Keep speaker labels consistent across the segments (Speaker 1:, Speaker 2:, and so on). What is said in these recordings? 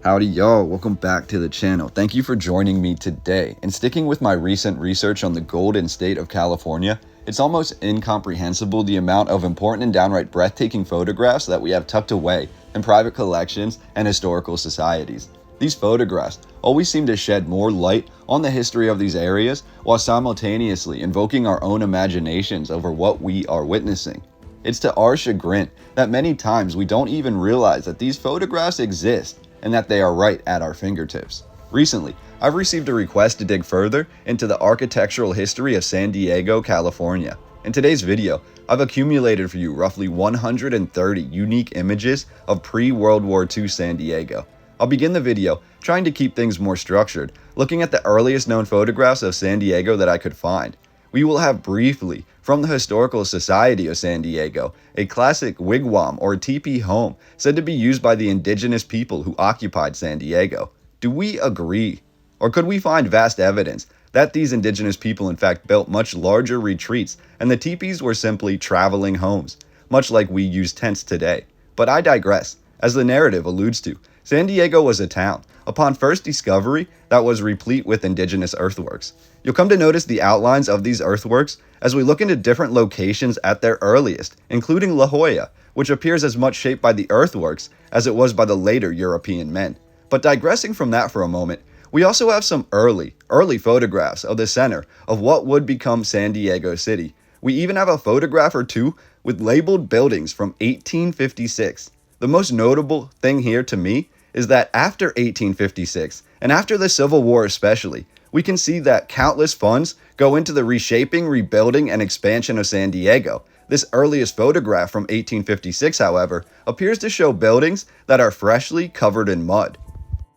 Speaker 1: Howdy y'all, welcome back to the channel. Thank you for joining me today. And sticking with my recent research on the Golden State of California, it's almost incomprehensible the amount of important and downright breathtaking photographs that we have tucked away in private collections and historical societies. These photographs always seem to shed more light on the history of these areas while simultaneously invoking our own imaginations over what we are witnessing. It's to our chagrin that many times we don't even realize that these photographs exist and that they are right at our fingertips. Recently, I've received a request to dig further into the architectural history of San Diego, California. In today's video, I've accumulated for you roughly 130 unique images of pre-World War II San Diego. I'll begin the video trying to keep things more structured, looking at the earliest known photographs of San Diego that I could find. We will have briefly from the Historical Society of San Diego, a classic wigwam or teepee home said to be used by the indigenous people who occupied San Diego. Do we agree? Or could we find vast evidence that these indigenous people in fact built much larger retreats and the teepees were simply traveling homes, much like we use tents today? But I digress. As the narrative alludes to, San Diego was a town, upon first discovery, that was replete with indigenous earthworks. You'll come to notice the outlines of these earthworks as we look into different locations at their earliest, including La Jolla, which appears as much shaped by the earthworks as it was by the later European men. But digressing from that for a moment, we also have some early photographs of the center of what would become San Diego City. We even have a photograph or two with labeled buildings from 1856. The most notable thing here to me is that after 1856, and after the Civil War especially, we can see that countless funds go into the reshaping, rebuilding, and expansion of San Diego. This earliest photograph from 1856, however, appears to show buildings that are freshly covered in mud.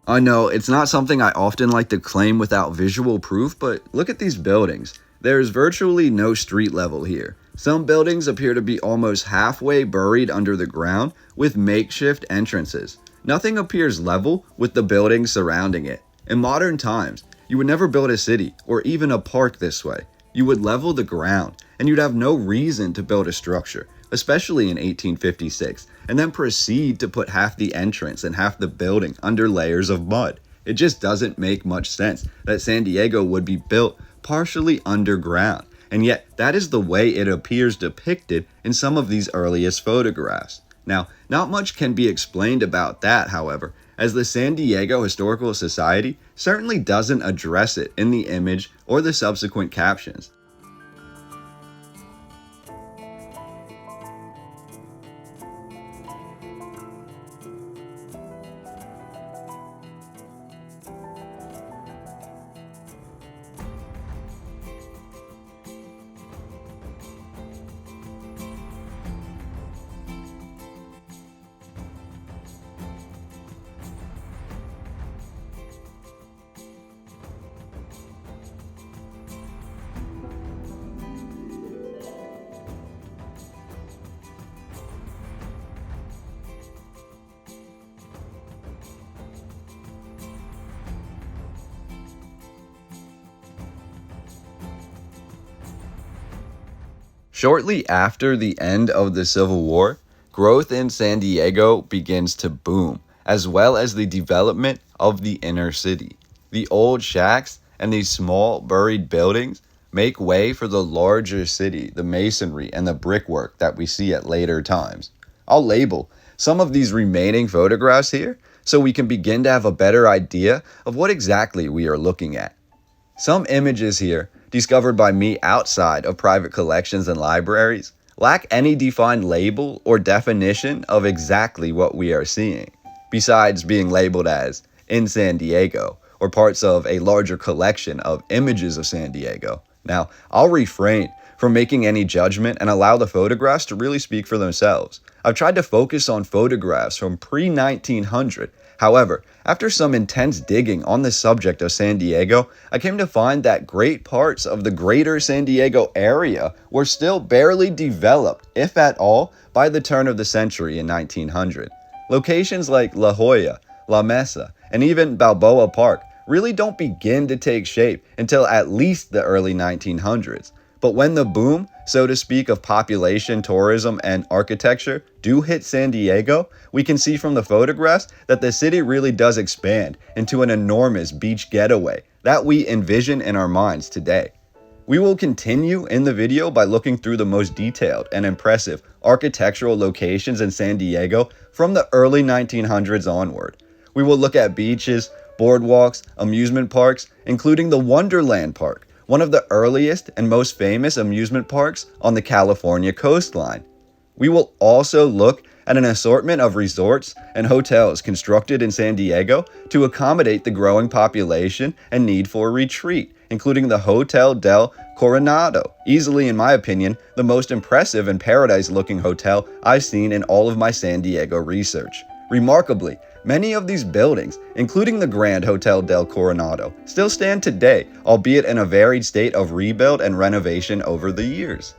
Speaker 1: I know it's not something I often like to claim without visual proof, but look at these buildings. There is virtually no street level here. Some buildings appear to be almost halfway buried under the ground with makeshift entrances. Nothing appears level with the buildings surrounding it. In modern times, you would never build a city or even a park this way. You would level the ground and you'd have no reason to build a structure, especially in 1856, and then proceed to put half the entrance and half the building under layers of mud. It just doesn't make much sense that San Diego would be built partially underground, and yet that is the way it appears depicted in some of these earliest photographs. Now, not much can be explained about that, however, as the San Diego Historical Society certainly doesn't address it in the image or the subsequent captions. Shortly after the end of the Civil War, growth in San Diego begins to boom, as well as the development of the inner city. The old shacks and these small buried buildings make way for the larger city, the masonry and the brickwork that we see at later times. I'll label some of these remaining photographs here so we can begin to have a better idea of what exactly we are looking at. Some images here, discovered by me outside of private collections and libraries, lack any defined label or definition of exactly what we are seeing, besides being labeled as in San Diego or parts of a larger collection of images of San Diego. Now, I'll refrain from making any judgment and allow the photographs to really speak for themselves. I've tried to focus on photographs from pre-1900. However, after some intense digging on the subject of San Diego, I came to find that great parts of the greater San Diego area were still barely developed, if at all, by the turn of the century in 1900. Locations like La Jolla, La Mesa, and even Balboa Park really don't begin to take shape until at least the early 1900s. But when the boom so to speak, of population, tourism, and architecture do hit San Diego, we can see from the photographs that the city really does expand into an enormous beach getaway that we envision in our minds today. We will continue in the video by looking through the most detailed and impressive architectural locations in San Diego from the early 1900s onward. We will look at beaches, boardwalks, amusement parks, including the Wonderland Park, one of the earliest and most famous amusement parks on the California coastline. We will also look at an assortment of resorts and hotels constructed in San Diego to accommodate the growing population and need for a retreat, including the Hotel del Coronado, easily, in my opinion, the most impressive and paradise-looking hotel I've seen in all of my San Diego research. Remarkably, many of these buildings, including the Grand Hotel del Coronado, still stand today, albeit in a varied state of rebuild and renovation over the years.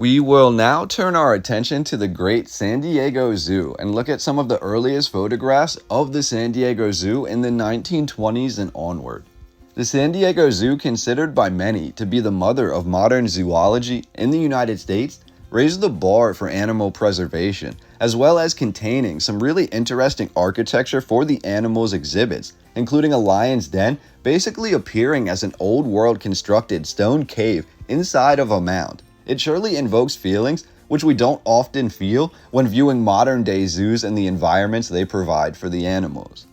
Speaker 1: We will now turn our attention to the great San Diego Zoo and look at some of the earliest photographs of the San Diego Zoo in the 1920s and onward. The San Diego Zoo, considered by many to be the mother of modern zoology in the United States, raised the bar for animal preservation, as well as containing some really interesting architecture for the animals' exhibits, including a lion's den basically appearing as an old world constructed stone cave inside of a mound. It surely invokes feelings which we don't often feel when viewing modern day zoos and the environments they provide for the animals.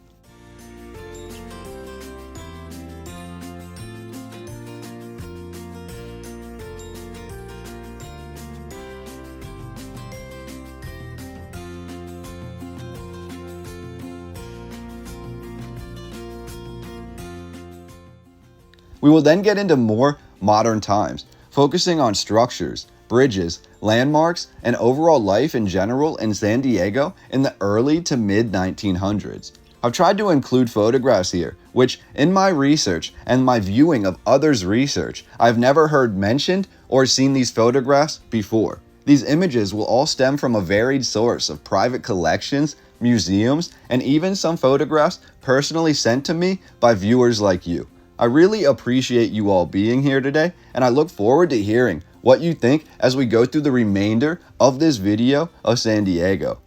Speaker 1: We will then get into more modern times, focusing on structures, bridges, landmarks, and overall life in general in San Diego in the early to mid 1900s. I've tried to include photographs here, which in my research and my viewing of others' research, I've never heard mentioned or seen these photographs before. These images will all stem from a varied source of private collections, museums, and even some photographs personally sent to me by viewers like you. I really appreciate you all being here today, and I look forward to hearing what you think as we go through the remainder of this video of San Diego.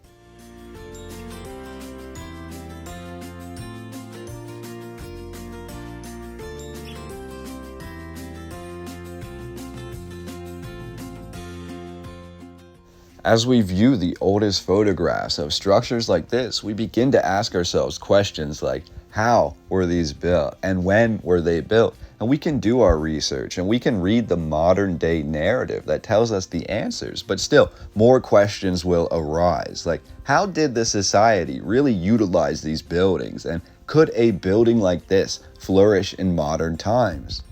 Speaker 1: As we view the oldest photographs of structures like this, we begin to ask ourselves questions like, how were these built and when were they built? And we can do our research and we can read the modern day narrative that tells us the answers, but still more questions will arise. Like, how did the society really utilize these buildings? And could a building like this flourish in modern times?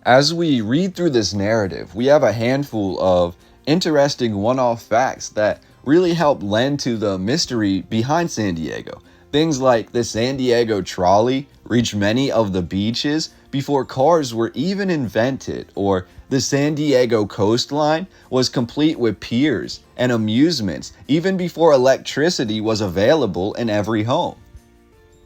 Speaker 1: As we read through this narrative, we have a handful of interesting one-off facts that really help lend to the mystery behind San Diego. Things like the San Diego trolley reached many of the beaches before cars were even invented, or the San Diego coastline was complete with piers and amusements even before electricity was available in every home.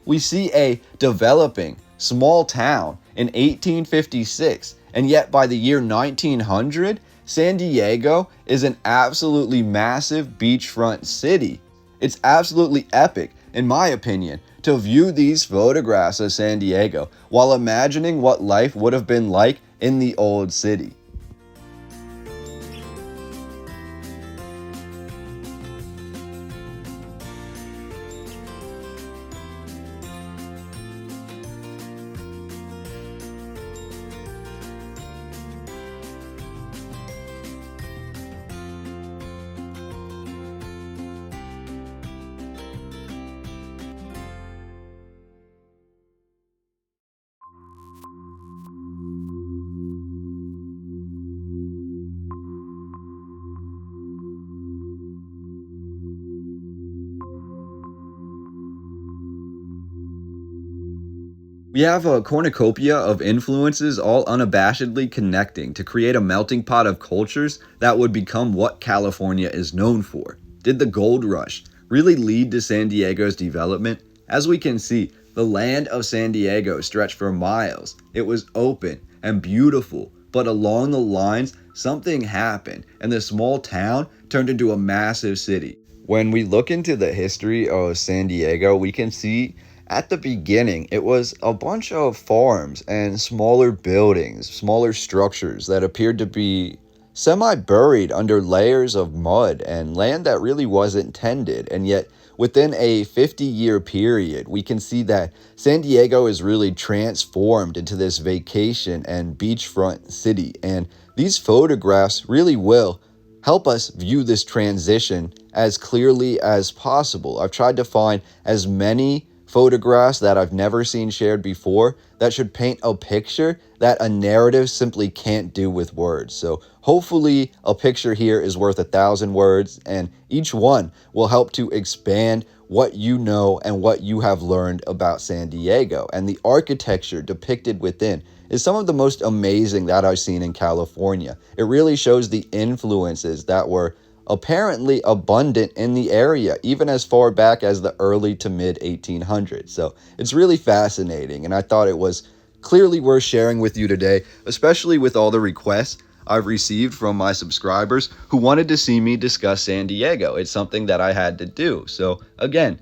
Speaker 1: We see a developing small town in 1856, and yet by the year 1900, San Diego is an absolutely massive beachfront city. It's absolutely epic, in my opinion, to view these photographs of San Diego while imagining what life would have been like in the old city. We have a cornucopia of influences all unabashedly connecting to create a melting pot of cultures that would become what California is known for. Did the gold rush really lead to San Diego's development? As we can see, the land of San Diego stretched for miles. It was open and beautiful, but along the lines, something happened and the small town turned into a massive city. When we look into the history of San Diego, we can see at the beginning, it was a bunch of farms and smaller buildings, smaller structures that appeared to be semi-buried under layers of mud and land that really wasn't tended. And yet, within a 50-year period, we can see that San Diego is really transformed into this vacation and beachfront city. And these photographs really will help us view this transition as clearly as possible. I've tried to find as many photographs that I've never seen shared before that should paint a picture that a narrative simply can't do with words. So hopefully a picture here is worth 1,000 words, and each one will help to expand what you know and what you have learned about San Diego. And the architecture depicted within is some of the most amazing that I've seen in California. It really shows the influences that were apparently abundant in the area, even as far back as the early to mid 1800s. So it's really fascinating, and I thought it was clearly worth sharing with you today, especially with all the requests I've received from my subscribers who wanted to see me discuss San Diego. It's something that I had to do. So again,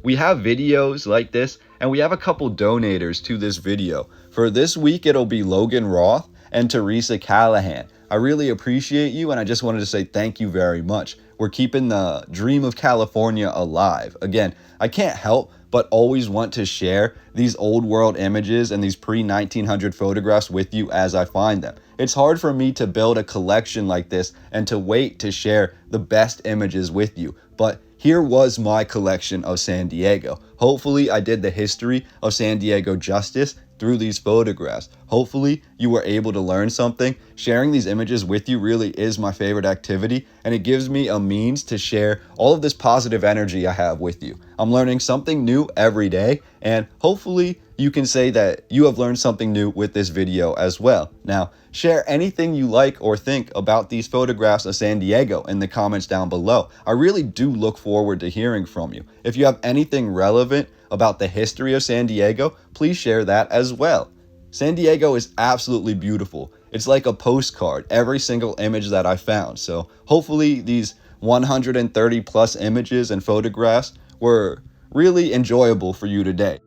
Speaker 1: we have videos like this, and we have a couple donators to this video. For this week, it'll be Logan Roth and Teresa Callahan. I really appreciate you, and I just wanted to say thank you very much. We're keeping the dream of California alive. Again, I can't help but always want to share these old world images and these pre-1900 photographs with you as I find them. It's hard for me to build a collection like this and to wait to share the best images with you, but here was my collection of San Diego. Hopefully I did the history of San Diego justice through these photographs. Hopefully you were able to learn something. Sharing these images with you really is my favorite activity, and it gives me a means to share all of this positive energy I have with you. I'm learning something new every day, and hopefully you can say that you have learned something new with this video as well. Now, share anything you like or think about these photographs of San Diego in the comments down below. I really do look forward to hearing from you. If you have anything relevant about the history of San Diego, please share that as well. San Diego is absolutely beautiful. It's like a postcard, every single image that I found. So hopefully these 130 plus images and photographs were really enjoyable for you today.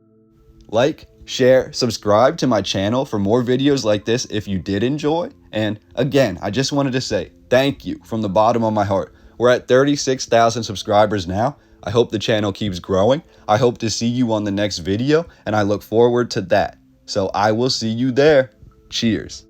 Speaker 1: Like, share, subscribe to my channel for more videos like this if you did enjoy. And again, I just wanted to say thank you from the bottom of my heart. We're at 36,000 subscribers now. I hope the channel keeps growing. I hope to see you on the next video, and I look forward to that. So I will see you there. Cheers.